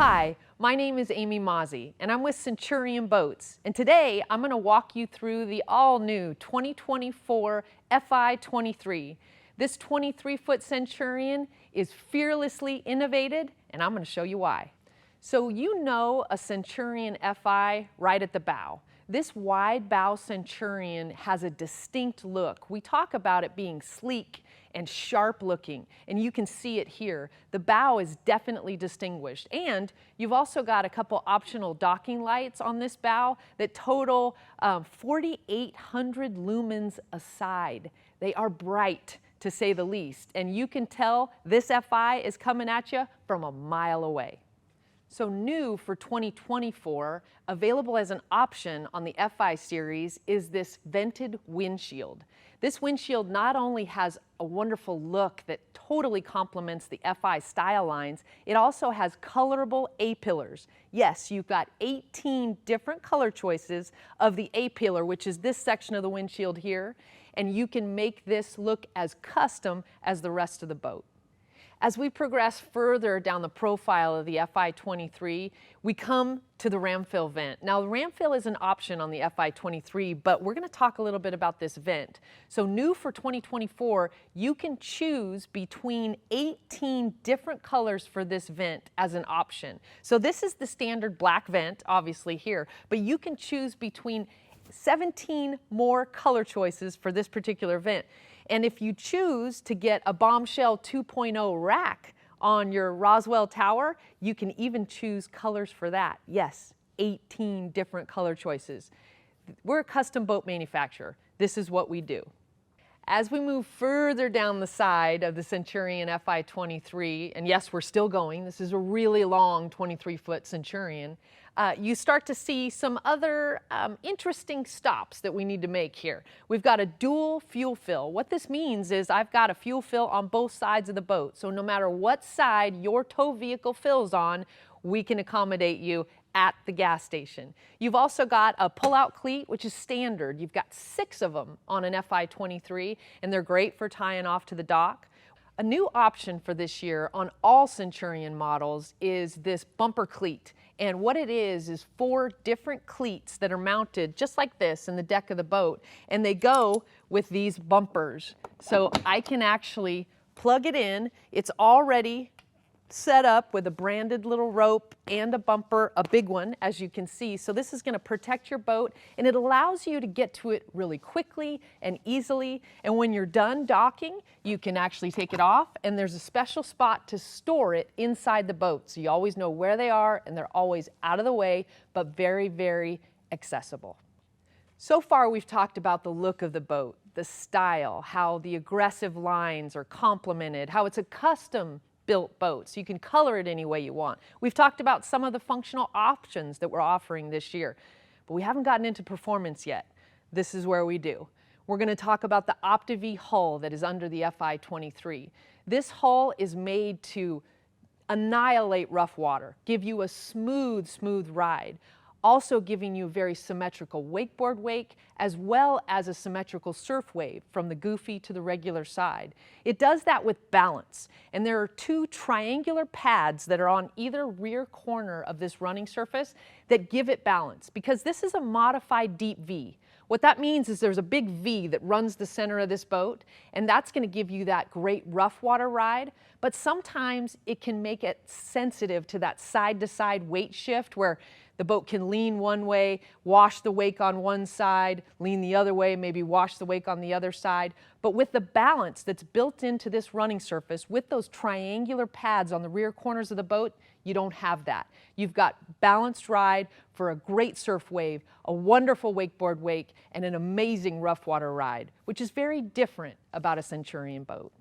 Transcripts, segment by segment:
Hi, my name is Amy Mazzi, and I'm with Centurion Boats. And today I'm going to walk you through the all-new 2024 Fi23. This 23-foot Centurion is fearlessly innovated, and I'm going to show you why. So you know a Centurion Fi right at the bow. This wide bow Centurion has a distinct look. We talk about it being sleek and sharp looking, and you can see it here. The bow is definitely distinguished, and you've also got a couple optional docking lights on this bow that total 4,800 lumens a side. They are bright, to say the least, and you can tell this Fi is coming at you from a mile away. So new for 2024, available as an option on the Fi series, is this vented windshield. This windshield not only has a wonderful look that totally complements the Fi style lines, it also has colorable A-pillars. Yes, you've got 18 different color choices of the A-pillar, which is this section of the windshield here, and you can make this look as custom as the rest of the boat. As we progress further down the profile of the Fi23, we come to the ram fill vent. Now, the ram fill is an option on the Fi23, but we're going to talk a little bit about this vent. So new for 2024, you can choose between 18 different colors for this vent as an option. So this is the standard black vent, obviously here, but you can choose between 17 more color choices for this particular vent. And if you choose to get a Bombshell 2.0 rack on your Roswell tower, you can even choose colors for that. Yes, 18 different color choices. We're a custom boat manufacturer. This is what we do. As we move further down the side of the Centurion Fi23, and yes, we're still going, this is a really long 23-foot Centurion, you start to see some other interesting stops that we need to make here. We've got a dual fuel fill. What this means is I've got a fuel fill on both sides of the boat. So no matter what side your tow vehicle fills on, we can accommodate you at the gas station. You've also got a pull-out cleat, which is standard. You've got 6 of them on an Fi23, and they're great for tying off to the dock. A new option for this year on all Centurion models is this bumper cleat. And what it is 4 different cleats that are mounted just like this in the deck of the boat, and they go with these bumpers. So I can actually plug it in. It's already set up with a branded little rope and a bumper, a big one, as you can see. So this is going to protect your boat, and it allows you to get to it really quickly and easily. And when you're done docking, you can actually take it off, and there's a special spot to store it inside the boat. So you always know where they are, and they're always out of the way, but very, very accessible. So far, we've talked about the look of the boat, the style, how the aggressive lines are complemented, how it's a custom built boat, so you can color it any way you want. We've talked about some of the functional options that we're offering this year, but we haven't gotten into performance yet. This is where we do. We're going to talk about the OptiV hull that is under the Fi23. This hull is made to annihilate rough water, give you a smooth ride, also giving you a very symmetrical wakeboard wake, as well as a symmetrical surf wave from the goofy to the regular side. It does that with balance, and there are 2 triangular pads that are on either rear corner of this running surface that give it balance, because this is a modified deep V. What that means is there's a big V that runs the center of this boat, and that's going to give you that great rough water ride, but sometimes it can make it sensitive to that side-to-side weight shift where the boat can lean one way, wash the wake on one side, lean the other way, maybe wash the wake on the other side. But with the balance that's built into this running surface, with those triangular pads on the rear corners of the boat, you don't have that. You've got balanced ride for a great surf wave, a wonderful wakeboard wake, and an amazing rough water ride, which is very different about a Centurion boat.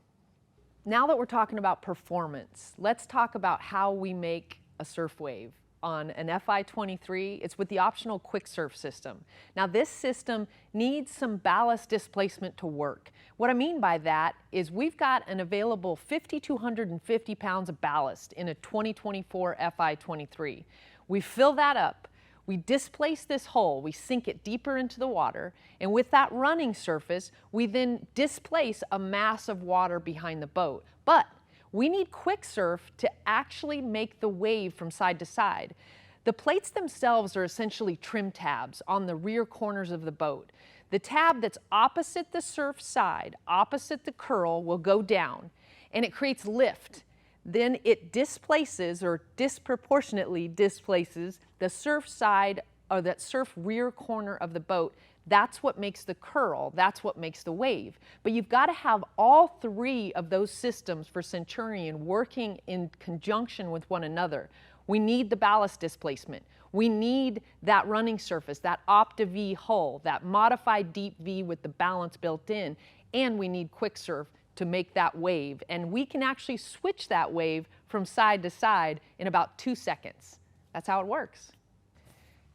Now that we're talking about performance, let's talk about how we make a surf wave. On an Fi23, it's with the optional quick surf system. Now this system needs some ballast displacement to work. What I mean by that is we've got an available 5,250 pounds of ballast in a 2024 Fi23. We fill that up, we displace this hull, we sink it deeper into the water, and with that running surface, we then displace a mass of water behind the boat. But we need quick surf to actually make the wave from side to side. The plates themselves are essentially trim tabs on the rear corners of the boat. The tab that's opposite the surf side, opposite the curl, will go down, and it creates lift. Then it displaces, or disproportionately displaces, the surf side or that surf rear corner of the boat. That's what makes the curl, that's what makes the wave. But you've got to have all three of those systems for Centurion working in conjunction with one another. We need the ballast displacement. We need that running surface, that Opta-V hull, that modified deep V with the balance built in, and we need quick surf to make that wave. And we can actually switch that wave from side to side in about 2 seconds. That's how it works.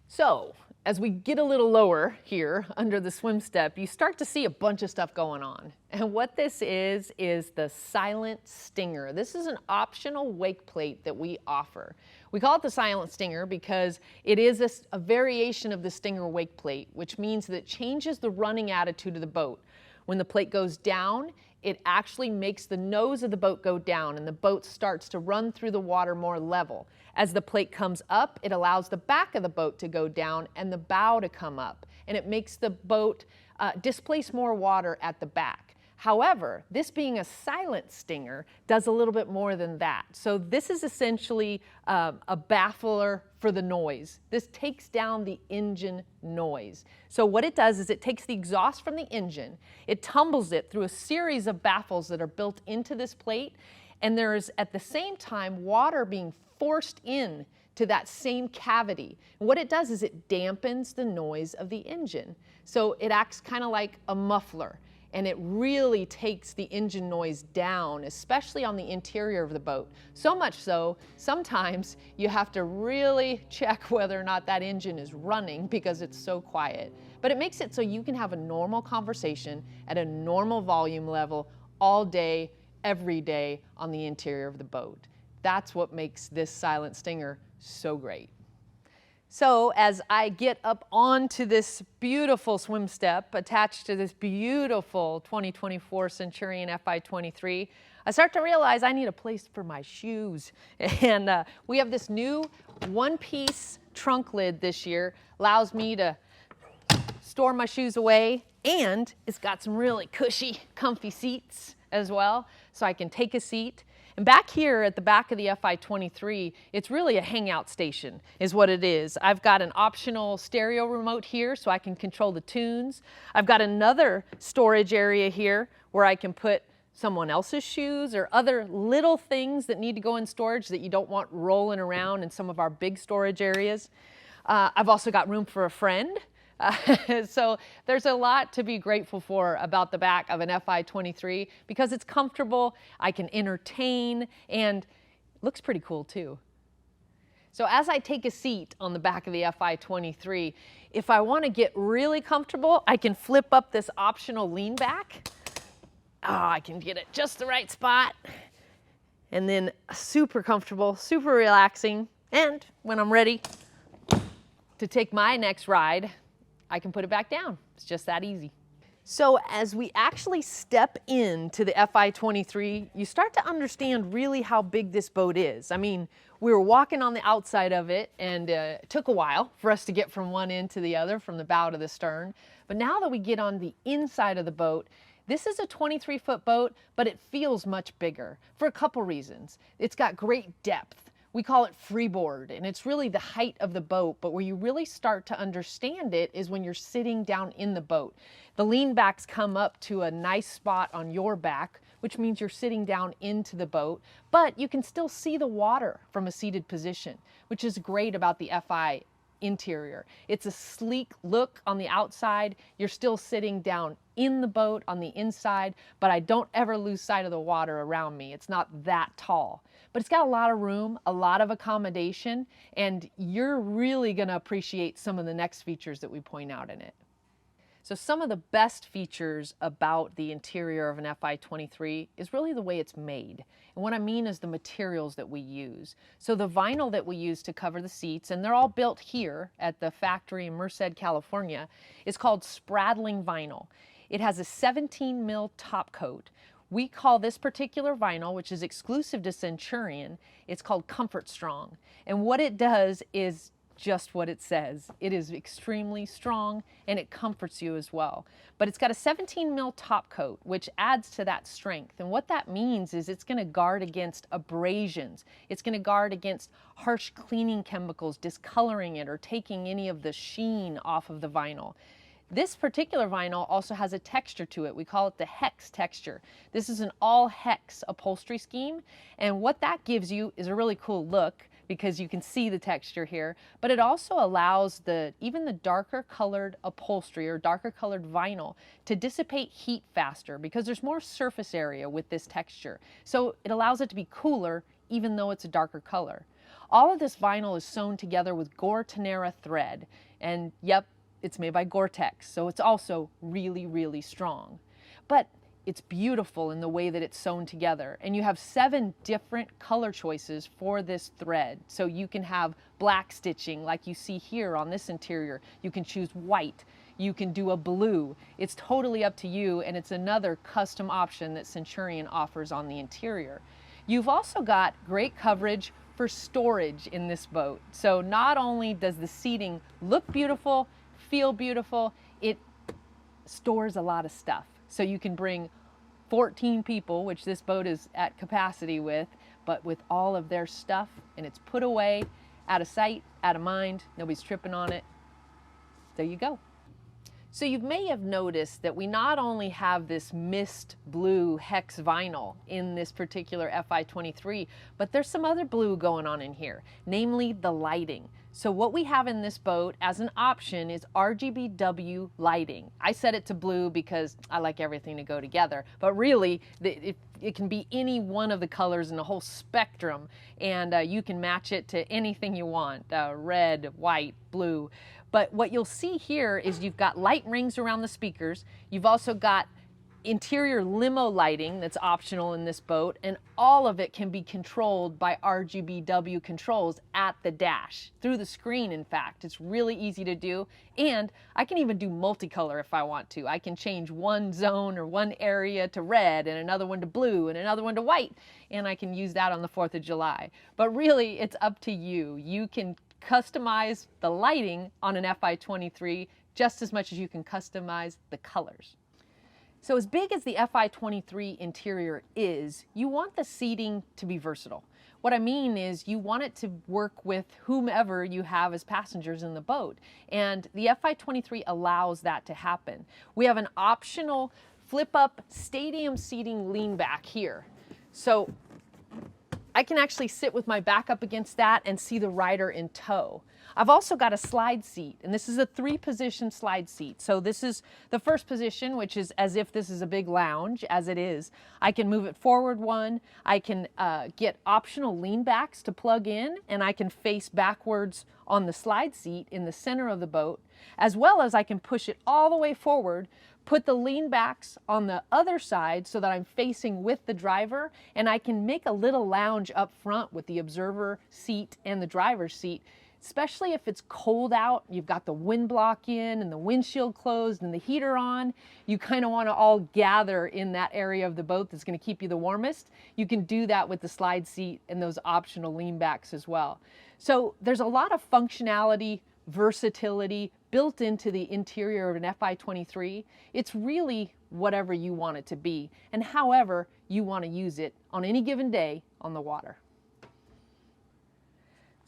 So, as we get a little lower here under the swim step, you start to see a bunch of stuff going on. And what this is the silent stinger. This is an optional wake plate that we offer. We call it the silent stinger because it is a variation of the stinger wake plate, which means that it changes the running attitude of the boat. When the plate goes down, it actually makes the nose of the boat go down and the boat starts to run through the water more level. As the plate comes up, it allows the back of the boat to go down and the bow to come up, and it makes the boat displace more water at the back. However, this being a silent stinger does a little bit more than that. So this is essentially a baffler for the noise. This takes down the engine noise. So what it does is it takes the exhaust from the engine, it tumbles it through a series of baffles that are built into this plate, and there's at the same time water being forced in to that same cavity. And what it does is it dampens the noise of the engine. So it acts kind of like a muffler, and it really takes the engine noise down, especially on the interior of the boat. So much so, sometimes you have to really check whether or not that engine is running because it's so quiet. But it makes it so you can have a normal conversation at a normal volume level all day, every day on the interior of the boat. That's what makes this silent stinger so great. So as I get up onto this beautiful swim step attached to this beautiful 2024 Centurion Fi23, I start to realize I need a place for my shoes. And we have this new one-piece trunk lid this year, allows me to store my shoes away, and it's got some really cushy, comfy seats as well, so I can take a seat. And back here at the back of the Fi23, it's really a hangout station is what it is. I've got an optional stereo remote here so I can control the tunes. I've got another storage area here where I can put someone else's shoes or other little things that need to go in storage that you don't want rolling around in some of our big storage areas. I've also got room for a friend. So there's a lot to be grateful for about the back of an Fi23 because it's comfortable, I can entertain, and it looks pretty cool too. So as I take a seat on the back of the Fi23, if I want to get really comfortable, I can flip up this optional lean back. Oh, I can get it just the right spot. And then super comfortable, super relaxing. And when I'm ready to take my next ride, I can put it back down. It's just that easy. So as we actually step into the Fi23, you start to understand really how big this boat is. I mean, we were walking on the outside of it, and it took a while for us to get from one end to the other, from the bow to the stern. But now that we get on the inside of the boat, this is a 23-foot boat, but it feels much bigger for a couple reasons. It's got great depth. We call it freeboard, and it's really the height of the boat, but where you really start to understand it is when you're sitting down in the boat. The lean backs come up to a nice spot on your back, which means you're sitting down into the boat, but you can still see the water from a seated position, which is great about the Fi interior. It's a sleek look on the outside. You're still sitting down in the boat on the inside, but I don't ever lose sight of the water around me. It's not that tall, but it's got a lot of room, a lot of accommodation, and you're really going to appreciate some of the next features that we point out in it. So some of the best features about the interior of an Fi23 is really the way it's made. And what I mean is the materials that we use. So the vinyl that we use to cover the seats, and they're all built here at the factory in Merced, California, is called spraddling vinyl. It has a 17 mil top coat. We call this particular vinyl, which is exclusive to Centurion, it's called Comfort Strong. And what it does is just what it says. It is extremely strong and it comforts you as well. But it's got a 17 mil top coat, which adds to that strength. And what that means is it's going to guard against abrasions. It's going to guard against harsh cleaning chemicals discoloring it or taking any of the sheen off of the vinyl. This particular vinyl also has a texture to it. We call it the hex texture. This is an all hex upholstery scheme. And what that gives you is a really cool look, because you can see the texture here, but it also allows even the darker colored upholstery or darker colored vinyl to dissipate heat faster because there's more surface area with this texture. So it allows it to be cooler even though it's a darker color. All of this vinyl is sewn together with Gore-Tenera thread, and yep, it's made by Gore-Tex, so it's also really, really strong. But it's beautiful in the way that it's sewn together, and you have 7 different color choices for this thread. So you can have black stitching like you see here on this interior. You can choose white. You can do a blue. It's totally up to you, and it's another custom option that Centurion offers on the interior. You've also got great coverage for storage in this boat. So not only does the seating look beautiful, feel beautiful, it stores a lot of stuff. So you can bring 14 people, which this boat is at capacity with, but with all of their stuff, and it's put away, out of sight, out of mind, nobody's tripping on it. There you go. So you may have noticed that we not only have this mist blue hex vinyl in this particular Fi23, but there's some other blue going on in here, namely the lighting. So what we have in this boat as an option is RGBW lighting. I set it to blue because I like everything to go together, but really it can be any one of the colors in the whole spectrum, and you can match it to anything you want, red, white, blue. But what you'll see here is you've got light rings around the speakers. You've also got interior limo lighting that's optional in this boat, and all of it can be controlled by RGBW controls at the dash, through the screen in fact. It's really easy to do, and I can even do multicolor if I want to. I can change one zone or one area to red and another one to blue and another one to white, and I can use that on the 4th of July. But really, it's up to you. You can customize the lighting on an Fi23 just as much as you can customize the colors. So as big as the Fi23 interior is, you want the seating to be versatile. What I mean is you want it to work with whomever you have as passengers in the boat. And the Fi23 allows that to happen. We have an optional flip-up stadium seating lean back here. So I can actually sit with my back up against that and see the rider in tow. I've also got a slide seat, and this is a 3-position slide seat. So this is the first position, which is as if this is a big lounge, as it is. I can move it forward one. I can get optional lean backs to plug in, and I can face backwards on the slide seat in the center of the boat, as well as I can push it all the way forward, put the lean backs on the other side so that I'm facing with the driver, and I can make a little lounge up front with the observer seat and the driver's seat. Especially if it's cold out, you've got the wind block in and the windshield closed and the heater on, you kind of want to all gather in that area of the boat that's going to keep you the warmest. You can do that with the slide seat and those optional lean backs as well. So there's a lot of functionality, versatility built into the interior of an Fi23. It's really whatever you want it to be and however you want to use it on any given day on the water.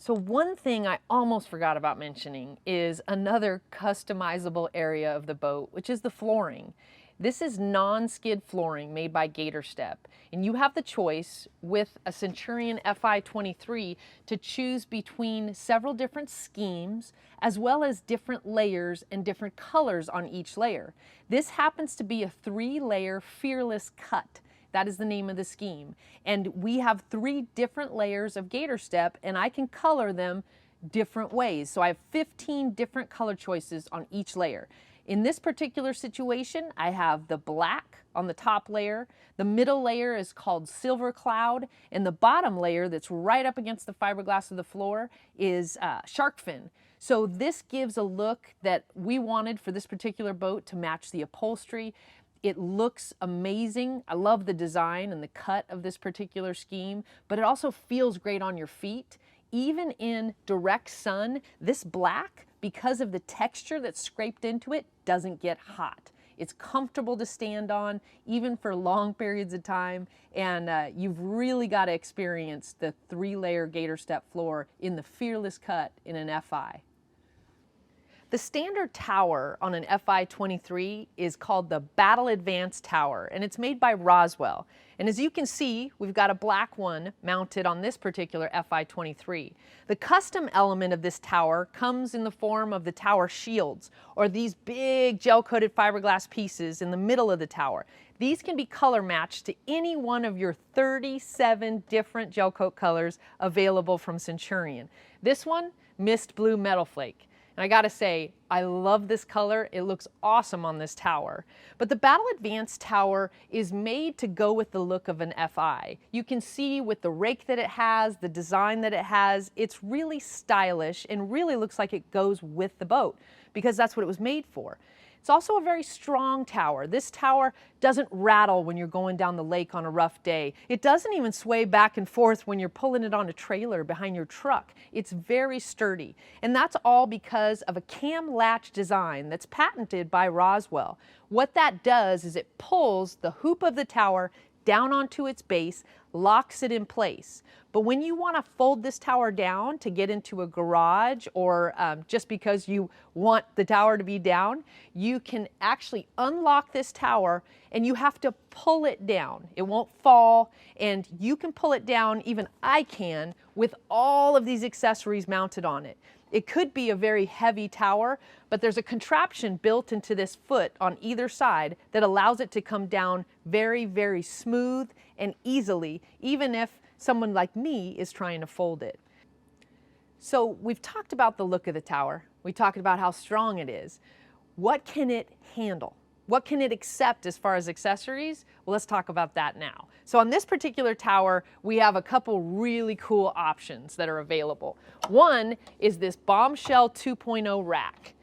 So one thing I almost forgot about mentioning is another customizable area of the boat, which is the flooring. This is non-skid flooring made by Gator Step, and you have the choice with a Centurion Fi23 to choose between several different schemes as well as different layers and different colors on each layer. This happens to be a 3-layer Fearless cut. That is the name of the scheme. And we have 3 different layers of Gator Step, and I can color them different ways. So I have 15 different color choices on each layer. In this particular situation, I have the black on the top layer, the middle layer is called Silver Cloud, and the bottom layer that's right up against the fiberglass of the floor is Shark Fin. So this gives a look that we wanted for this particular boat to match the upholstery. It looks amazing. I love the design and the cut of this particular scheme, but it also feels great on your feet. Even in direct sun, this black, because of the texture that's scraped into it, doesn't get hot. It's comfortable to stand on, even for long periods of time, and you've really got to experience the 3-layer Gator Step floor in the Fearless cut in an Fi. The standard tower on an Fi23 is called the Battle Advance Tower, and it's made by Roswell. And as you can see, we've got a black one mounted on this particular Fi23. The custom element of this tower comes in the form of the tower shields, or these big gel-coated fiberglass pieces in the middle of the tower. These can be color matched to any one of your 37 different gel coat colors available from Centurion. This one, Mist Blue Metal Flake. And I gotta say, I love this color. It looks awesome on this tower. But the Battle Advance Tower is made to go with the look of an Fi. You can see with the rake that it has, the design that it has, it's really stylish and really looks like it goes with the boat because that's what it was made for. It's also a very strong tower. This tower doesn't rattle when you're going down the lake on a rough day. It doesn't even sway back and forth when you're pulling it on a trailer behind your truck. It's very sturdy. And that's all because of a cam latch design that's patented by Roswell. What that does is it pulls the hoop of the tower down onto its base, locks it in place. But when you want to fold this tower down to get into a garage or just because you want the tower to be down, you can actually unlock this tower and you have to pull it down. It won't fall, and you can pull it down, even I can, with all of these accessories mounted on it. It could be a very heavy tower, but there's a contraption built into this foot on either side that allows it to come down very, very smooth and easily, even if someone like me is trying to fold it. So we've talked about the look of the tower. We talked about how strong it is. What can it handle? What can it accept as far as accessories? Well, let's talk about that now. So on this particular tower, we have a couple really cool options that are available. One is this Bombshell 2.0 rack.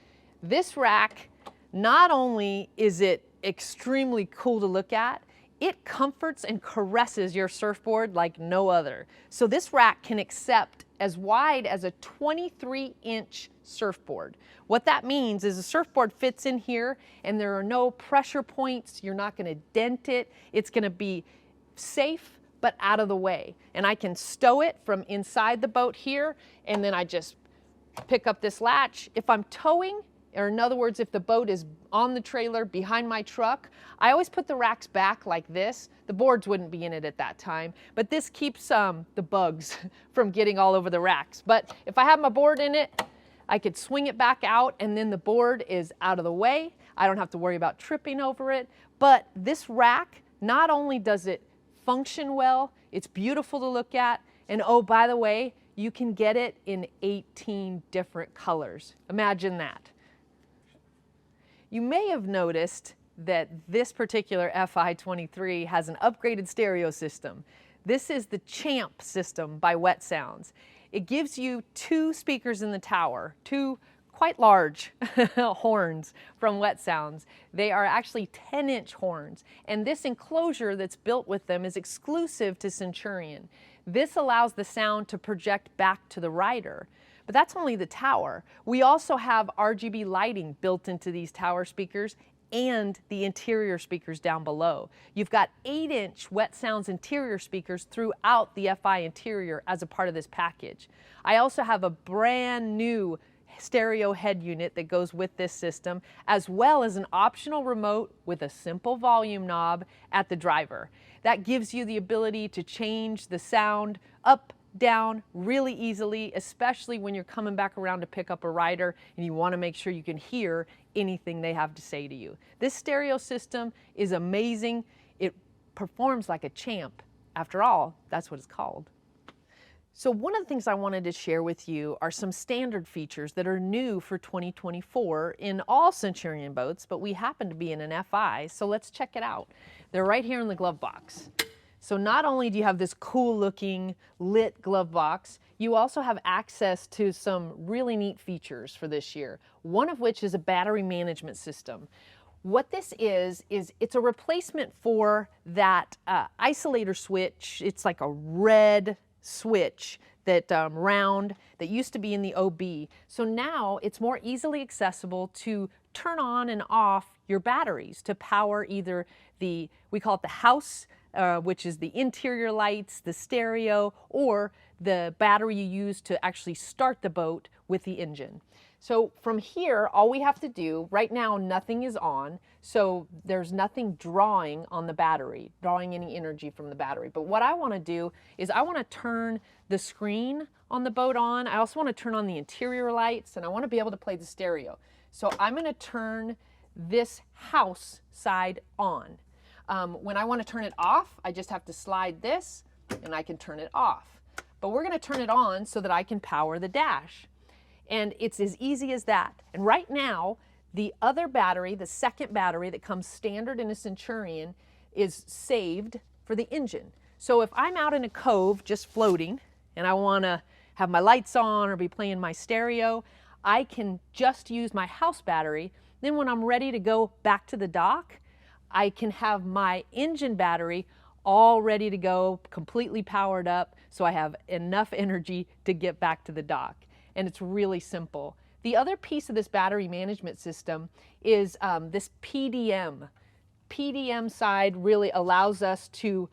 This rack, not only is it extremely cool to look at, it comforts and caresses your surfboard like no other. So this rack can accept as wide as a 23-inch surfboard. What that means is the surfboard fits in here and there are no pressure points. You're not going to dent it. It's going to be safe but out of the way. And I can stow it from inside the boat here, and then I just pick up this latch. If I'm towing, or in other words, if the boat is on the trailer behind my truck, I always put the racks back like this. The boards wouldn't be in it at that time, but this keeps the bugs from getting all over the racks. But if I have my board in it, I could swing it back out and then the board is out of the way. I don't have to worry about tripping over it. But this rack, not only does it function well, it's beautiful to look at, and oh, by the way, you can get it in 18 different colors. Imagine that. You may have noticed that this particular Fi23 has an upgraded stereo system. This is the Champ system by Wet Sounds. It gives you 2 speakers in the tower, 2 quite large horns from Wet Sounds. They are actually 10-inch horns, and this enclosure that's built with them is exclusive to Centurion. This allows the sound to project back to the rider. But that's only the tower. We also have RGB lighting built into these tower speakers and the interior speakers down below. You've got 8-inch Wet Sounds interior speakers throughout the Fi interior as a part of this package. I also have a brand new stereo head unit that goes with this system, as well as an optional remote with a simple volume knob at the driver. That gives you the ability to change the sound up, down really easily, especially when you're coming back around to pick up a rider and you want to make sure you can hear anything they have to say to you. This stereo system is amazing. It performs like a champ. After all, that's what it's called. So one of the things I wanted to share with you are some standard features that are new for 2024 in all Centurion boats, but we happen to be in an Fi, so let's check it out. They're right here in the glove box. So not only do you have this cool looking lit glove box, you also have access to some really neat features for this year, one of which is a battery management system. What this is it's a replacement for that isolator switch. It's like a red switch that round that used to be in the OB. So now it's more easily accessible to turn on and off your batteries to power either we call it the house, which is the interior lights, the stereo, or the battery you use to actually start the boat with the engine. So from here, all we have to do, right now nothing is on, so there's nothing drawing on the battery, drawing any energy from the battery. But what I want to do is I want to turn the screen on the boat on. I also want to turn on the interior lights, and I want to be able to play the stereo. So I'm going to turn this house side on. When I want to turn it off, I just have to slide this and I can turn it off. But we're going to turn it on so that I can power the dash. And it's as easy as that. And right now, the other battery, the second battery that comes standard in a Centurion, is saved for the engine. So if I'm out in a cove just floating and I want to have my lights on or be playing my stereo, I can just use my house battery. Then when I'm ready to go back to the dock, I can have my engine battery all ready to go, completely powered up, so I have enough energy to get back to the dock. And it's really simple. The other piece of this battery management system is this PDM. PDM side really allows us to,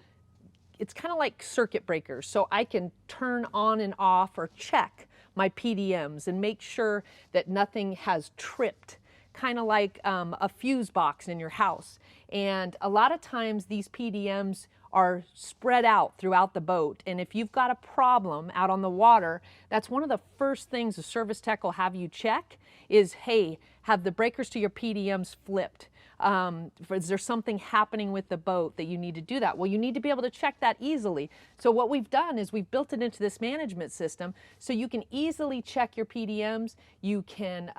it's kind of like circuit breakers, so I can turn on and off or check my PDMs and make sure that nothing has tripped, kind of like a fuse box in your house. And a lot of times these PDMs are spread out throughout the boat, and if you've got a problem out on the water, that's one of the first things a service tech will have you check is, hey, have the breakers to your PDMs flipped? Is there something happening with the boat that you need to do that? Well, you need to be able to check that easily. So what we've done is we've built it into this management system so you can easily check your PDMs. You can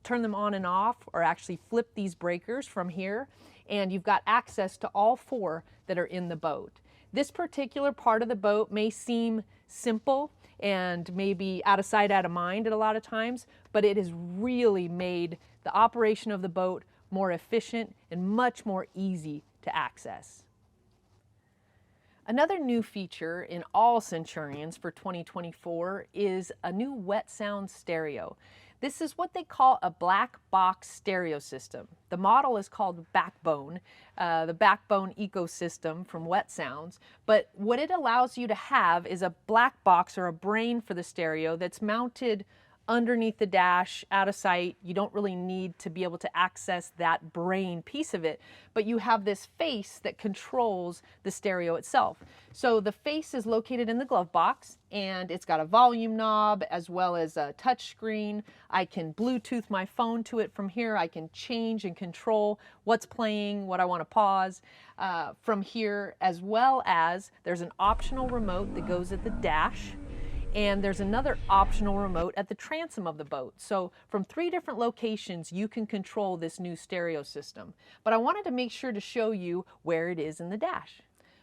turn them on and off or actually flip these breakers from here, and you've got access to all 4 that are in the boat. This particular part of the boat may seem simple and maybe out of sight, out of mind at a lot of times, but it has really made the operation of the boat more efficient and much more easy to access. Another new feature in all Centurions for 2024 is a new Wet Sound stereo. This is what they call a black box stereo system. The model is called Backbone, the Backbone ecosystem from Wet Sounds. But what it allows you to have is a black box or a brain for the stereo that's mounted underneath the dash, out of sight. You don't really need to be able to access that brain piece of it, but you have this face that controls the stereo itself. So the face is located in the glove box, and it's got a volume knob as well as a touch screen. I can Bluetooth my phone to it from here. I can change and control what's playing, what I want to pause from here, as well as there's an optional remote that goes at the dash. And there's another optional remote at the transom of the boat. So from 3 different locations, you can control this new stereo system. But I wanted to make sure to show you where it is in the dash.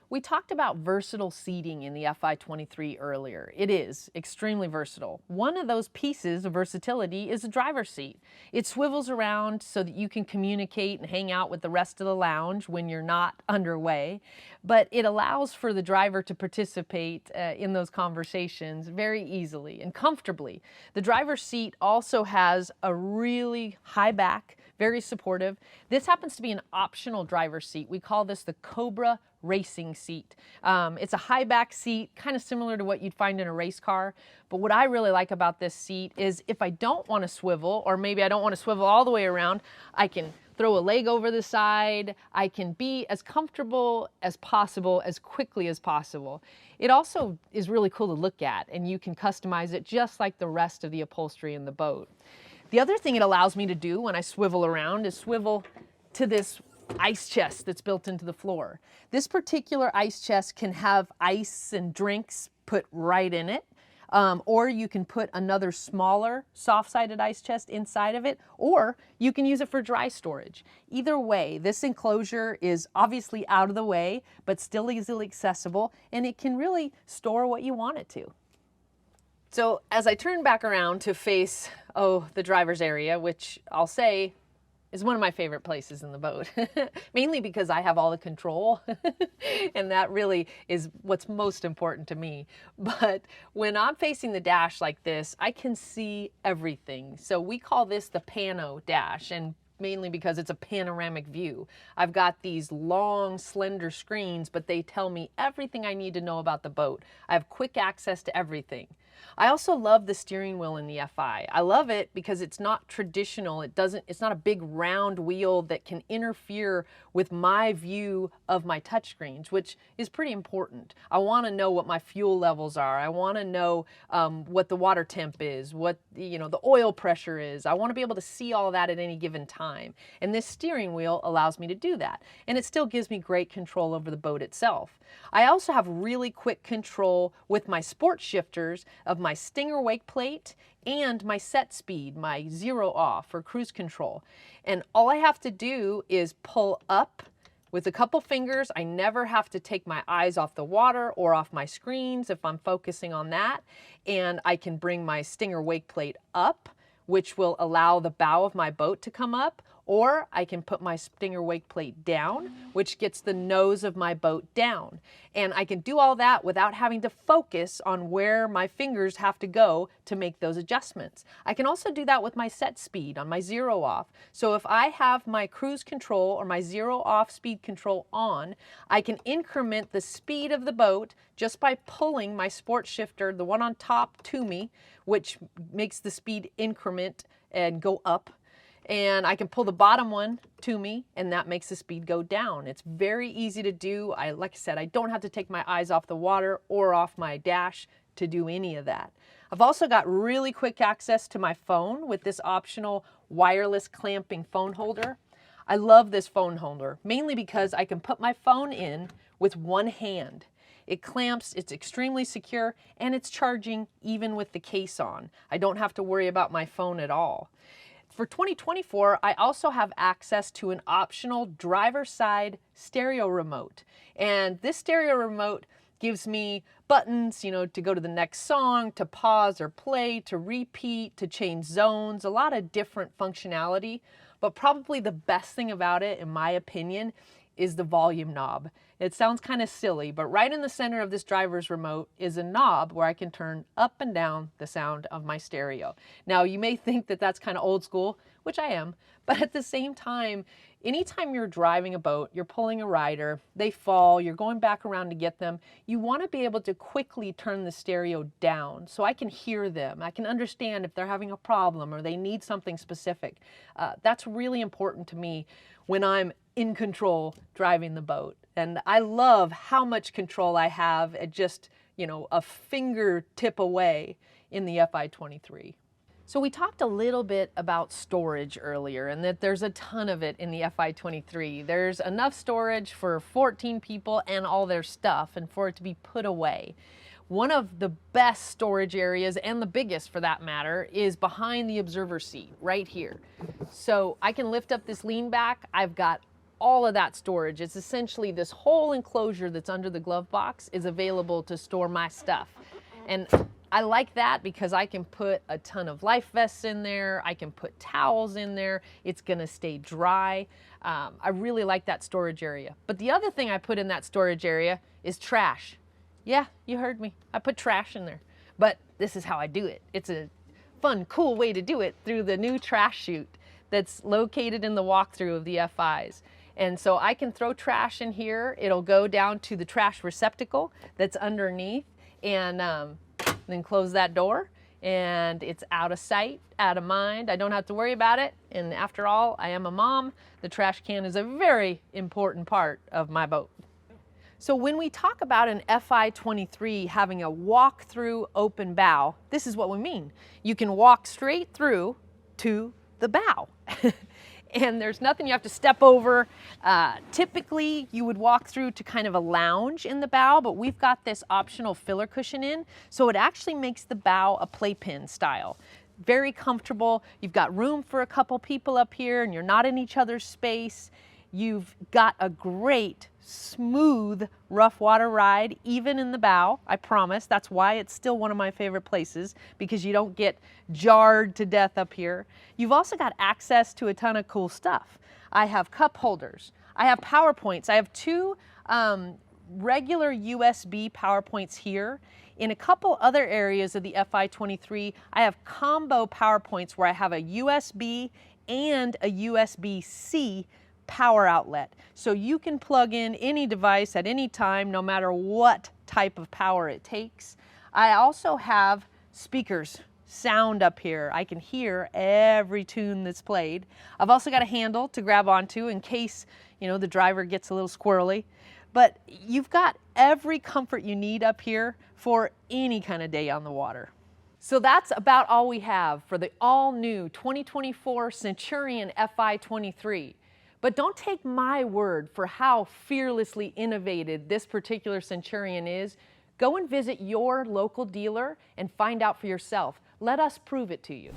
We talked about versatile seating in the Fi23 earlier. It is extremely versatile. One of those pieces of versatility is the driver's seat. It swivels around so that you can communicate and hang out with the rest of the lounge when you're not underway, but it allows for the driver to participate in those conversations very easily and comfortably. The driver's seat also has a really high back very supportive. This happens to be an optional driver's seat. We call this the Cobra racing seat. It's a high back seat, kind of similar to what you'd find in a race car. But what I really like about this seat is if I don't want to swivel, or maybe I don't want to swivel all the way around, I can throw a leg over the side. I can be as comfortable as possible, as quickly as possible. It also is really cool to look at, and you can customize it just like the rest of the upholstery in the boat. The other thing it allows me to do when I swivel around is swivel to this ice chest that's built into the floor. This particular ice chest can have ice and drinks put right in it. Or you can put another smaller soft-sided ice chest inside of it, or you can use it for dry storage. Either way, this enclosure is obviously out of the way, but still easily accessible, and it can really store what you want it to. So as I turn back around to face, the driver's area, which I'll say is one of my favorite places in the boat, mainly because I have all the control, and that really is what's most important to me. But when I'm facing the dash like this, I can see everything. So we call this the pano dash, and mainly because it's a panoramic view. I've got these long, slender screens, but they tell me everything I need to know about the boat. I have quick access to everything. I also love the steering wheel in the Fi. I love it because it's not traditional. It's not a big round wheel that can interfere with my view of my touchscreens, which is pretty important. I want to know what my fuel levels are. I want to know what the water temp is, what the oil pressure is. I want to be able to see all that at any given time. And this steering wheel allows me to do that. And it still gives me great control over the boat itself. I also have really quick control with my sport shifters of my stinger wake plate and my set speed, my 0 off for cruise control. And all I have to do is pull up with a couple fingers. I never have to take my eyes off the water or off my screens if I'm focusing on that. And I can bring my stinger wake plate up, which will allow the bow of my boat to come up, or I can put my stinger wake plate down, which gets the nose of my boat down. And I can do all that without having to focus on where my fingers have to go to make those adjustments. I can also do that with my set speed on my 0 off. So if I have my cruise control or my 0 off speed control on, I can increment the speed of the boat just by pulling my sport shifter, the one on top, to me, which makes the speed increment and go up. And I can pull the bottom one to me, and that makes the speed go down. It's very easy to do. Like I said, I don't have to take my eyes off the water or off my dash to do any of that. I've also got really quick access to my phone with this optional wireless clamping phone holder. I love this phone holder, mainly because I can put my phone in with one hand. It clamps, it's extremely secure, and it's charging even with the case on. I don't have to worry about my phone at all. For 2024, I also have access to an optional driver's side stereo remote. And this stereo remote gives me buttons, to go to the next song, to pause or play, to repeat, to change zones, a lot of different functionality. But probably the best thing about it, in my opinion, is the volume knob. It sounds kind of silly, but right in the center of this driver's remote is a knob where I can turn up and down the sound of my stereo. Now, you may think that that's kind of old school, which I am, but at the same time, anytime you're driving a boat, you're pulling a rider, they fall, you're going back around to get them, you want to be able to quickly turn the stereo down so I can hear them. I can understand if they're having a problem or they need something specific. That's really important to me when I'm in control driving the boat. And I love how much control I have at just, a fingertip away in the Fi23. So we talked a little bit about storage earlier, and that there's a ton of it in the Fi23. There's enough storage for 14 people and all their stuff, and for it to be put away. One of the best storage areas, and the biggest for that matter, is behind the observer seat, right here. So I can lift up this lean back. I've got all of that storage. It's essentially this whole enclosure that's under the glove box is available to store my stuff. And I like that because I can put a ton of life vests in there. I can put towels in there. It's gonna stay dry. I really like that storage area. But the other thing I put in that storage area is trash. Yeah, you heard me. I put trash in there. But this is how I do it. It's a fun, cool way to do it through the new trash chute. that's located in the walkthrough of the F5s. And so I can throw trash in here. It'll go down to the trash receptacle that's underneath, and then close that door, and it's out of sight, out of mind. I don't have to worry about it. And after all, I am a mom. The trash can is a very important part of my boat. So when we talk about an Fi23 having a walk-through open bow, this is what we mean. You can walk straight through to the bow. And there's nothing you have to step over. Typically, you would walk through to kind of a lounge in the bow, but we've got this optional filler cushion in, so it actually makes the bow a playpen style. Very comfortable. You've got room for a couple people up here, and you're not in each other's space. You've got a great, smooth, rough water ride, even in the bow, I promise. That's why it's still one of my favorite places, because you don't get jarred to death up here. You've also got access to a ton of cool stuff. I have cup holders. I have power points. I have two regular USB power points here. In a couple other areas of the Fi23, I have combo power points where I have a USB and a USB-C power outlet. So you can plug in any device at any time, no matter what type of power it takes. I also have speakers, sound up here. I can hear every tune that's played. I've also got a handle to grab onto in case, you know, the driver gets a little squirrely. But you've got every comfort you need up here for any kind of day on the water. So that's about all we have for the all-new 2024 Centurion Fi23. But don't take my word for how fearlessly innovative this particular Centurion is. Go and visit your local dealer and find out for yourself. Let us prove it to you.